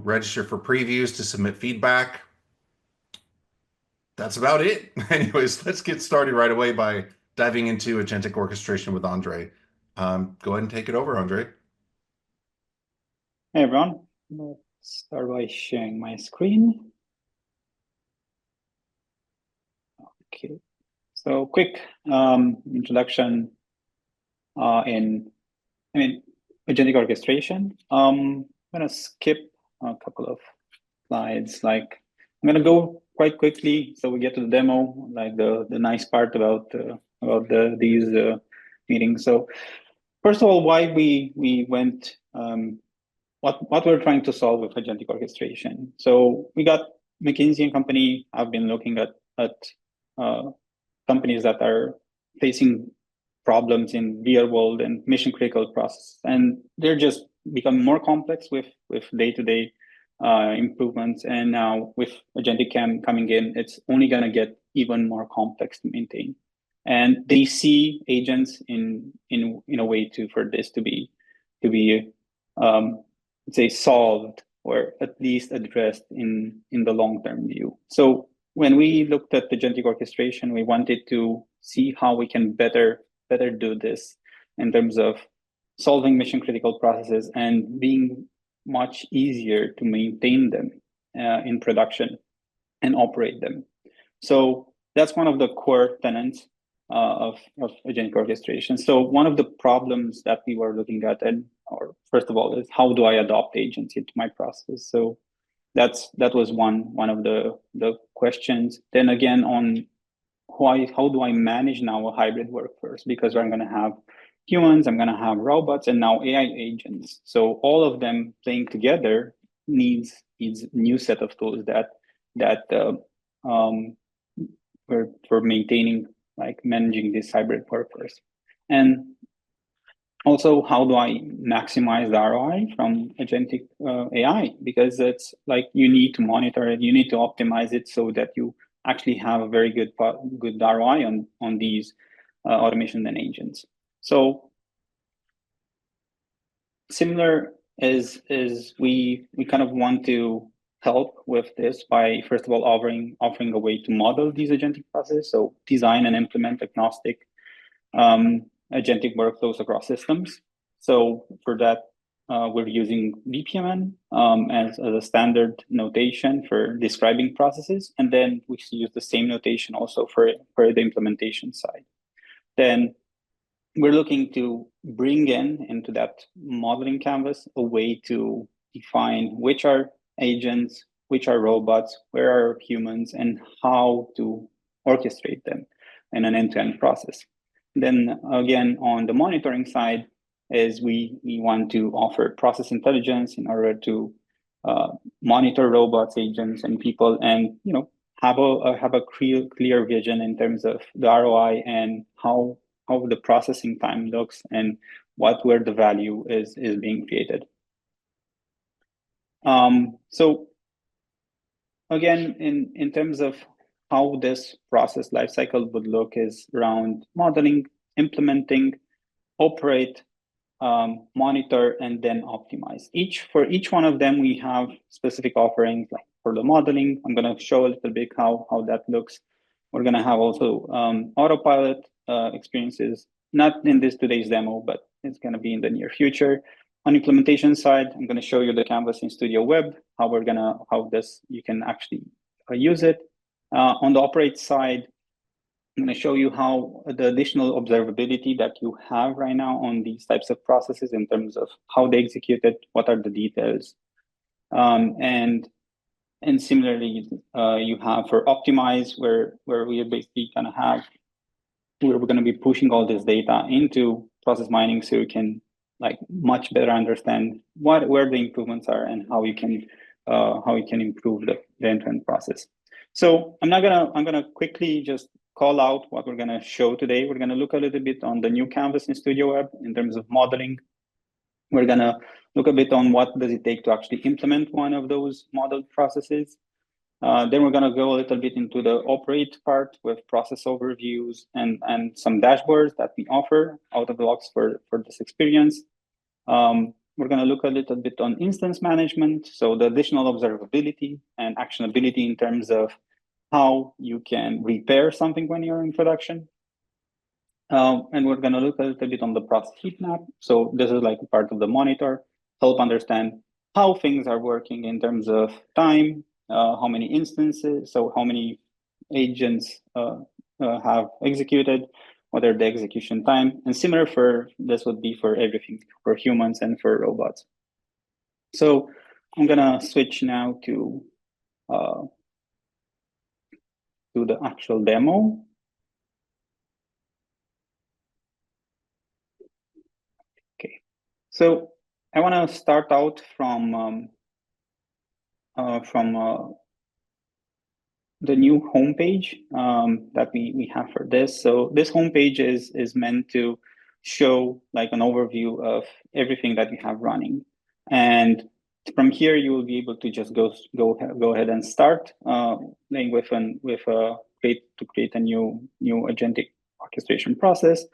register for previews to submit feedback. That's about it. Anyways, let's get started right away by diving into agentic orchestration with Andre. Go ahead and take it over, Andre. Hey everyone, let's start by sharing my screen. Okay, so quick introduction agentic orchestration. I'm gonna skip a couple of slides. I'm gonna go quite quickly so we get to the demo, like the nice part about these meetings. So first of all, why we went what we're trying to solve with agentic orchestration. So we got McKinsey and company. I've been looking at companies that are facing problems in real world and mission critical processes, and they're just becoming more complex with day-to-day improvements. And now with agentic cam coming in, it's only going to get even more complex to maintain. And they see agents in a way for this to be let's say solved, or at least addressed in the long-term view. So when we looked at agentic orchestration, we wanted to see how we can better do this in terms of solving mission critical processes and being much easier to maintain them in production and operate them. So that's one of the core tenets of agentic orchestration. So one of the problems that we were looking at, or first of all, is how do I adopt agents into my process? So that was one of the questions. Then again, on how do I manage now a hybrid workforce? Because I'm going to have humans, I'm going to have robots, and now AI agents. So all of them playing together needs new set of tools that for maintaining, like managing this hybrid workforce. And also, how do I maximize the ROI from agentic AI? Because it's like you need to monitor it, you need to optimize it so that you actually have a very good ROI on these automation and agents. So similar is we kind of want to help with this by first of all offering a way to model these agentic processes. So design and implement agnostic agentic workflows across systems. So for that, we're using BPMN as a standard notation for describing processes. And then we use the same notation also for the implementation side. Then we're looking to bring into that modeling canvas a way to define which are agents, which are robots, where are humans, and how to orchestrate them in an end-to-end process. Then again, on the monitoring side, is we want to offer process intelligence in order to monitor robots, agents, and people, and have a clear vision in terms of the ROI and how the processing time looks and where the value is being created. So again, in terms of how this process lifecycle would look is around modeling, implementing, operate, monitor, and then optimize. For each one of them, we have specific offerings. Like for the modeling, I'm going to show a little bit how that looks. We're going to have also autopilot experiences, not in today's demo, but it's going to be in the near future. On implementation side, I'm going to show you the canvas in Studio Web, how you can actually use it. On the operate side, I'm going to show you how the additional observability that you have right now on these types of processes in terms of how they execute it, what are the details. And similarly, you have for optimize, where we are basically going to have, we're going to be pushing all this data into process mining so you can like much better understand where the improvements are and how you can improve the end-to-end process. So I'm gonna quickly just call out what we're gonna show today. We're gonna look a little bit on the new canvas in Studio Web in terms of modeling. We're gonna look a bit on what does it take to actually implement one of those modeled processes. Then we're gonna go a little bit into the operate part with process overviews and some dashboards that we offer out of the box for this experience. we're going to look a little bit on instance management. So the additional observability and actionability in terms of how you can repair something when you're in production. And we're going to look a little bit on the process heat map. So this is like part of the monitor, help understand how things are working in terms of time, how many instances, so how many agents have executed, what are the execution time, and similar for this would be for everything, for humans and for robots. So I'm gonna switch now to the actual demo. Okay, so I want to start out from the new homepage that we have for this. So this homepage is meant to show like an overview of everything that we have running, and from here you will be able to just go ahead and start playing with create a new agentic orchestration process.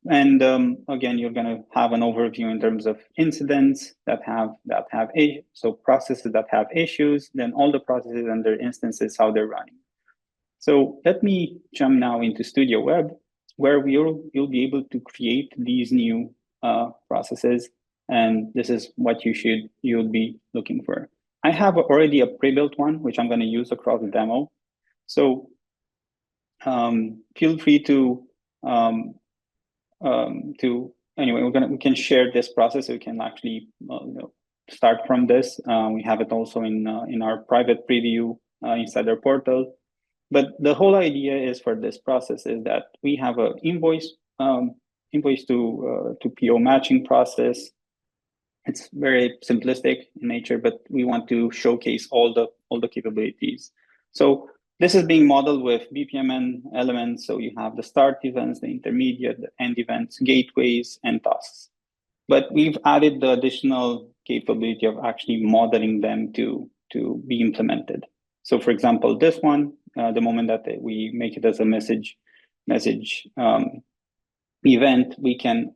And again, you're going to have an overview in terms of incidents that have so processes that have issues, then all the processes and their instances, how they're running. So let me jump now into Studio Web, where you'll be able to create these new processes, and this is what you'll be looking for. I have already a pre-built one, which I'm going to use across the demo. So feel free to anyway, we can share this process. So we can actually start from this. We have it also in our private preview inside our portal. But the whole idea is for this process is that we have an invoice to PO matching process. It's very simplistic in nature, but we want to showcase all the capabilities. So this is being modeled with BPMN elements. So you have the start events, the intermediate, the end events, gateways, and tasks. But we've added the additional capability of actually modeling them to be implemented. So for example, this one, the moment that we make it as a message event, we can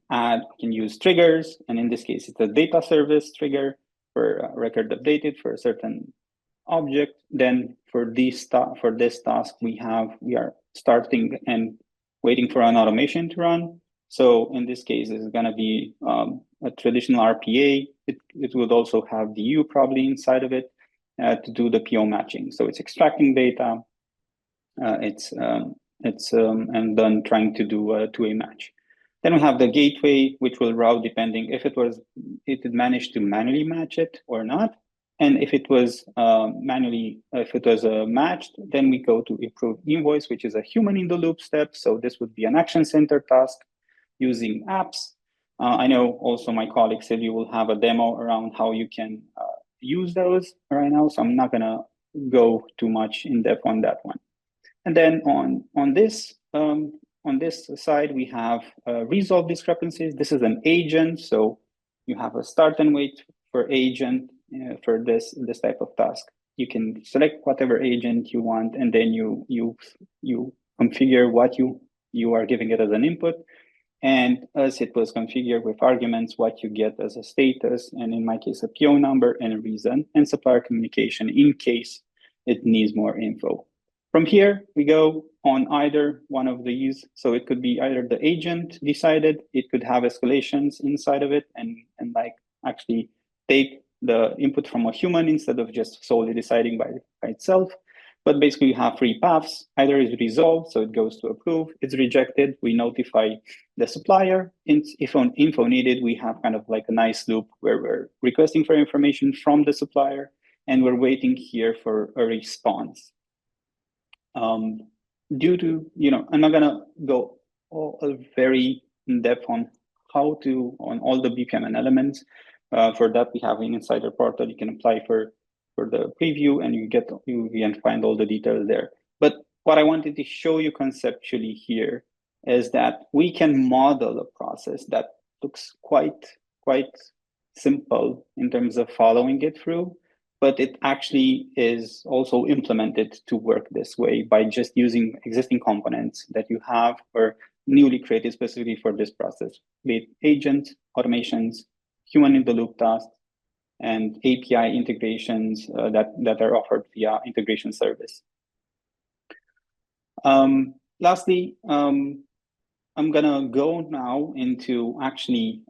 use triggers. And in this case, it's a data service trigger for a record updated for a certain object. Then for this task, we are starting and waiting for an automation to run. So in this case, it's going to be a traditional RPA. It would also have DU probably inside of it to do the PO matching. So it's extracting data. And then trying to do a two-way match. Then we have the gateway, which will route depending if it managed to manually match it or not. And if it was matched, then we go to improve invoice, which is a human in the loop step. So this would be an action center task using apps. I know also my colleague Sylvie will have a demo around how you can use those right now. So I'm not gonna go too much in depth on that one. And then on this side, we have resolve discrepancies. This is an agent, so you have a start and wait for agent for this type of task. You can select whatever agent you want, and then you configure what you are giving it as an input. And as it was configured with arguments, what you get as a status, and in my case, a PO number and a reason, and supplier communication in case it needs more info. From here, we go on either one of these. So it could be either the agent decided, it could have escalations inside of it and like actually take the input from a human instead of just solely deciding by itself. But basically you have three paths. Either is resolved, so it goes to approve. It's rejected, we notify the supplier. If on info needed, we have kind of like a nice loop where we're requesting for information from the supplier and we're waiting here for a response. Due to, I'm not gonna go very in depth on on all the BPMN elements. For that, we have an insider portal. You can apply for the preview and you can find all the details there. But what I wanted to show you conceptually here is that we can model a process that looks quite simple in terms of following it through, but it actually is also implemented to work this way by just using existing components that you have or newly created specifically for this process, be it agents, automations, human-in-the-loop tasks, and API integrations that are offered via integration service. Lastly, I'm gonna go now into actually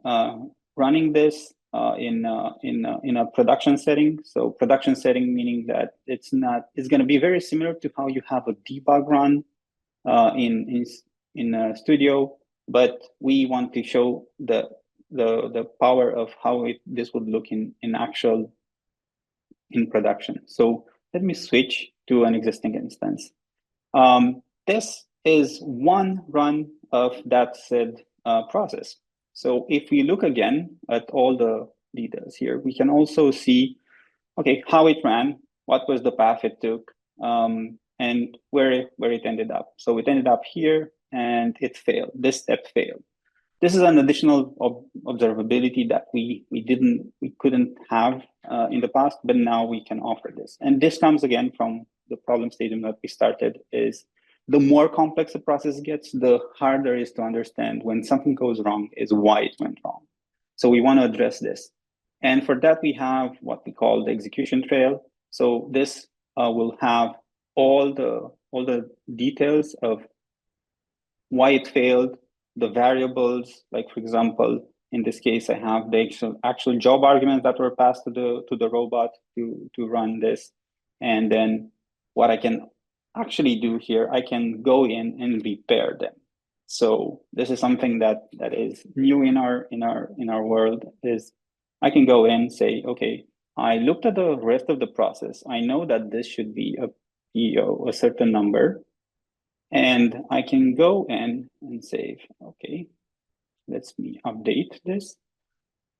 running this in a production setting. So production setting meaning that it's gonna be very similar to how you have a debug run in a studio, but we want to show the power of how this would look in production. So let me switch to an existing instance. This is one run of that said process. So if we look again at all the details here, we can also see, okay, how it ran, what was the path it took, and where it ended up. So it ended up here and it failed. This step failed. This is an additional observability that we couldn't have in the past, but now we can offer this. And this comes again from the problem statement that we started is the more complex the process gets, the harder it is to understand when something goes wrong is why it went wrong. So we want to address this. And for that, we have what we call the execution trail. So this will have all the details of why it failed, the variables, like for example, in this case, I have the actual job arguments that were passed to the robot to run this. And then what I can actually do here, I can go in and repair them. So this is something that is new in our world is I can go in and say, okay, I looked at the rest of the process. I know that this should be a certain number. And I can go in and say, okay, let me update this.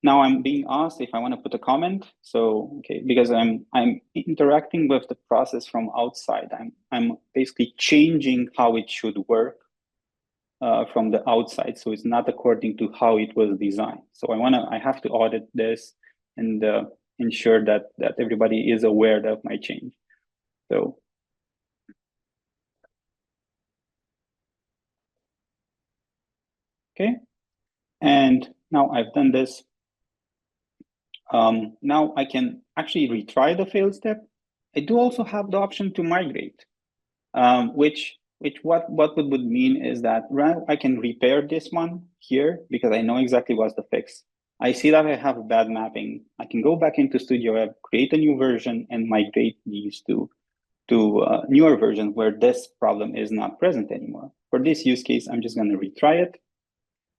Now I'm being asked if I want to put a comment. So, okay, because I'm interacting with the process from outside. I'm basically changing how it should work from the outside. So it's not according to how it was designed. So I have to audit this and ensure that everybody is aware of my change. So. Okay, and now I've done this. Now I can actually retry the failed step. I do also have the option to migrate, which what would mean is that I can repair this one here because I know exactly what's the fix. I see that I have a bad mapping. I can go back into Studio Web, create a new version, and migrate these to newer versions where this problem is not present anymore. For this use case, I'm just going to retry it.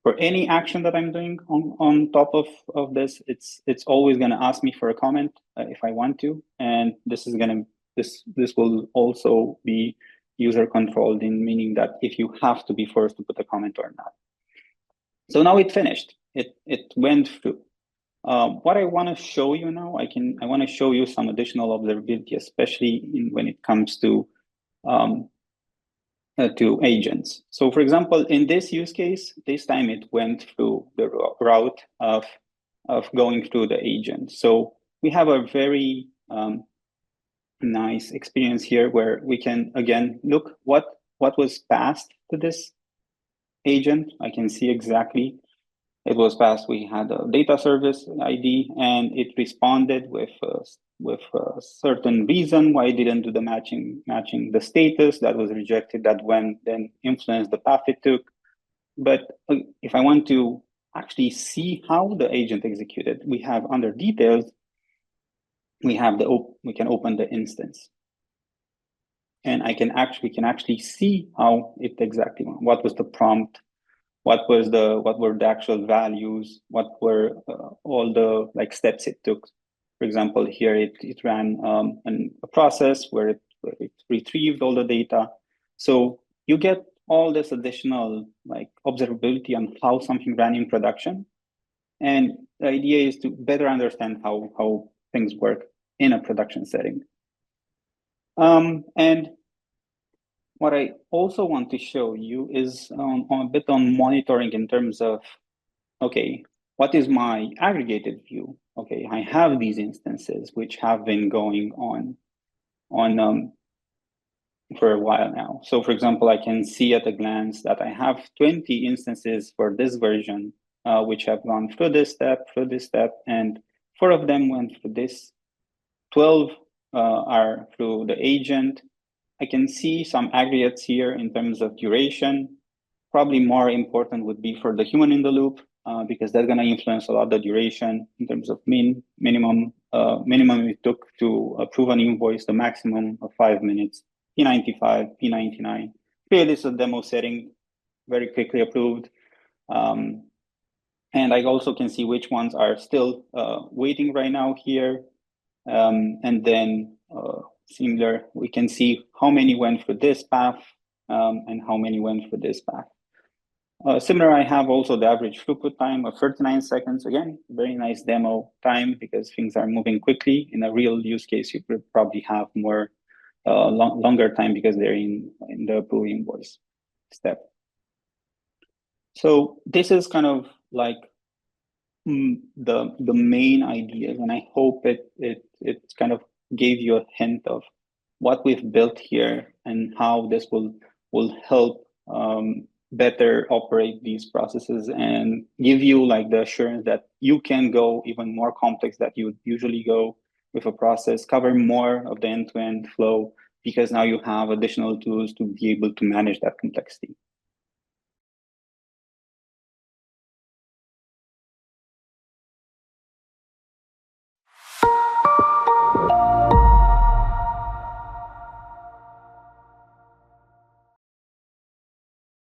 For any action that I'm doing on top of this, it's always going to ask me for a comment if I want to, and this will also be user controlled, in meaning that if you have to be forced to put a comment or not. So now it finished. It went through. What I want to show you now, I want to show you some additional observability, especially when it comes to agents. So for example, in this use case, this time it went through the route of going through the agent. So we have a very nice experience here where we can, again, look what was passed to this agent. I can see exactly it was passed. We had a data service ID and it responded with a certain reason why it didn't do the matching the status that was rejected, that then influenced the path it took. But if I want to actually see how the agent executed, we have under details, we can open the instance. And we can actually see how it exactly went. What was the prompt? What were the actual values? What were all the steps it took? For example, here it ran a process where it retrieved all the data. So you get all this additional observability on how something ran in production. And the idea is to better understand how things work in a production setting. And what I also want to show you is a bit on monitoring in terms of, okay, what is my aggregated view? Okay, I have these instances which have been going on for a while now. So for example, I can see at a glance that I have 20 instances for this version which have gone through this step, and 4 of them went through this. 12 are through the agent. I can see some aggregates here in terms of duration. Probably more important would be for the human in the loop, because that's going to influence a lot the duration in terms of minimum it took to approve an invoice, the maximum of 5 minutes, P95, P99. Here, this is a demo setting, very quickly approved. And I also can see which ones are still waiting right now here. And then similar, we can see how many went for this path and how many went for this path. Similar, I have also the average throughput time of 39 seconds. Again, very nice demo time because things are moving quickly. In a real use case, you could probably have more longer time because they're in the approve invoice step. So this is kind of like the main ideas, and I hope it kind of gave you a hint of what we've built here and how this will help better operate these processes and give you like the assurance that you can go even more complex that you would usually go with a process, cover more of the end-to-end flow, because now you have additional tools to be able to manage that complexity.